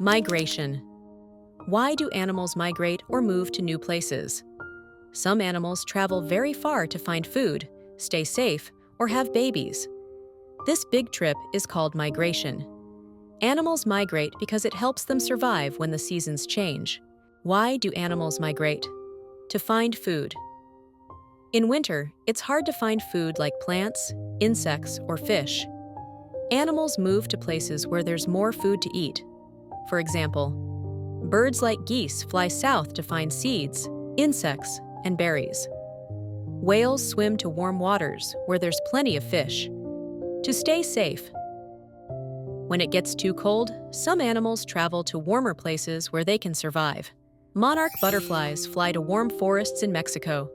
Migration. Why do animals migrate or move to new places? Some animals travel very far to find food, stay safe, or have babies. This big trip is called migration. Animals migrate because it helps them survive when the seasons change. Why do animals migrate? To find food. In winter, it's hard to find food like plants, insects, or fish. Animals move to places where there's more food to eat. For example, birds like geese fly south to find seeds, insects, and berries. Whales swim to warm waters where there's plenty of fish. To stay safe. When it gets too cold, some animals travel to warmer places where they can survive. Monarch butterflies fly to warm forests in Mexico.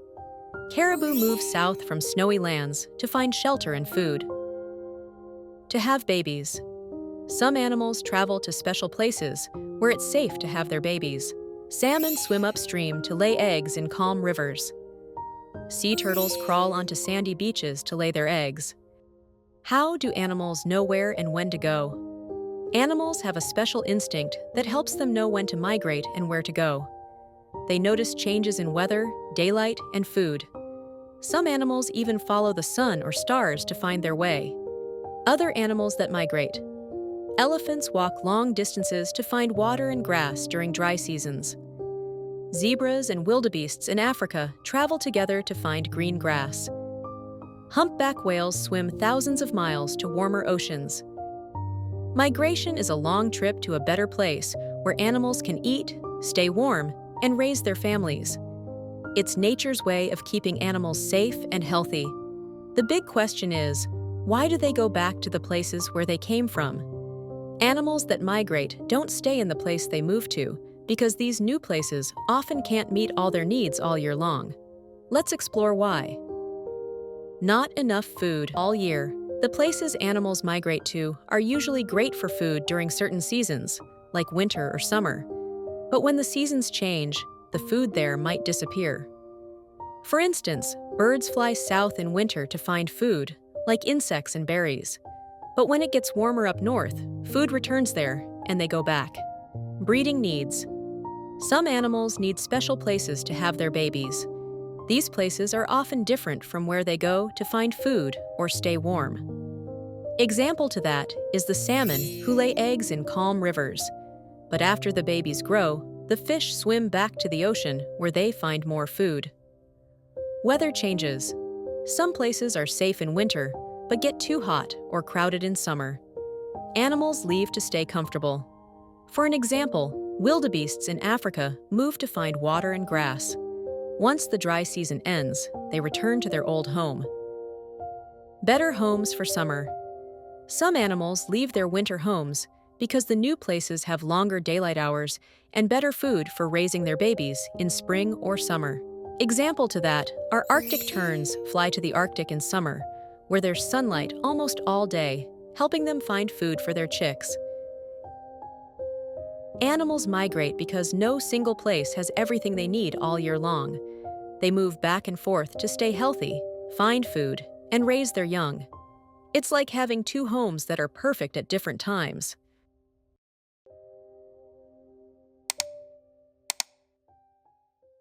Caribou move south from snowy lands to find shelter and food. To have babies. Some animals travel to special places where it's safe to have their babies. Salmon swim upstream to lay eggs in calm rivers. Sea turtles crawl onto sandy beaches to lay their eggs. How do animals know where and when to go? Animals have a special instinct that helps them know when to migrate and where to go. They notice changes in weather, daylight, and food. Some animals even follow the sun or stars to find their way. Other animals that migrate. Elephants walk long distances to find water and grass during dry seasons. Zebras and wildebeests in Africa travel together to find green grass. Humpback whales swim thousands of miles to warmer oceans. Migration is a long trip to a better place where animals can eat, stay warm, and raise their families. It's nature's way of keeping animals safe and healthy. The big question is, why do they go back to the places where they came from? Animals that migrate don't stay in the place they move to because these new places often can't meet all their needs all year long. Let's explore why. Not enough food all year. The places animals migrate to are usually great for food during certain seasons, like winter or summer. But when the seasons change, the food there might disappear. For instance, birds fly south in winter to find food, like insects and berries. But when it gets warmer up north, food returns there, and they go back. Breeding needs. Some animals need special places to have their babies. These places are often different from where they go to find food or stay warm. Example to that is the salmon who lay eggs in calm rivers. But after the babies grow, the fish swim back to the ocean where they find more food. Weather changes. Some places are safe in winter, but get too hot or crowded in summer. Animals leave to stay comfortable. For an example, wildebeests in Africa move to find water and grass. Once the dry season ends, they return to their old home. Better homes for summer. Some animals leave their winter homes because the new places have longer daylight hours and better food for raising their babies in spring or summer. Example to that are Arctic terns fly to the Arctic in summer, where there's sunlight almost all day, helping them find food for their chicks. Animals migrate because no single place has everything they need all year long. They move back and forth to stay healthy, find food, and raise their young. It's like having two homes that are perfect at different times.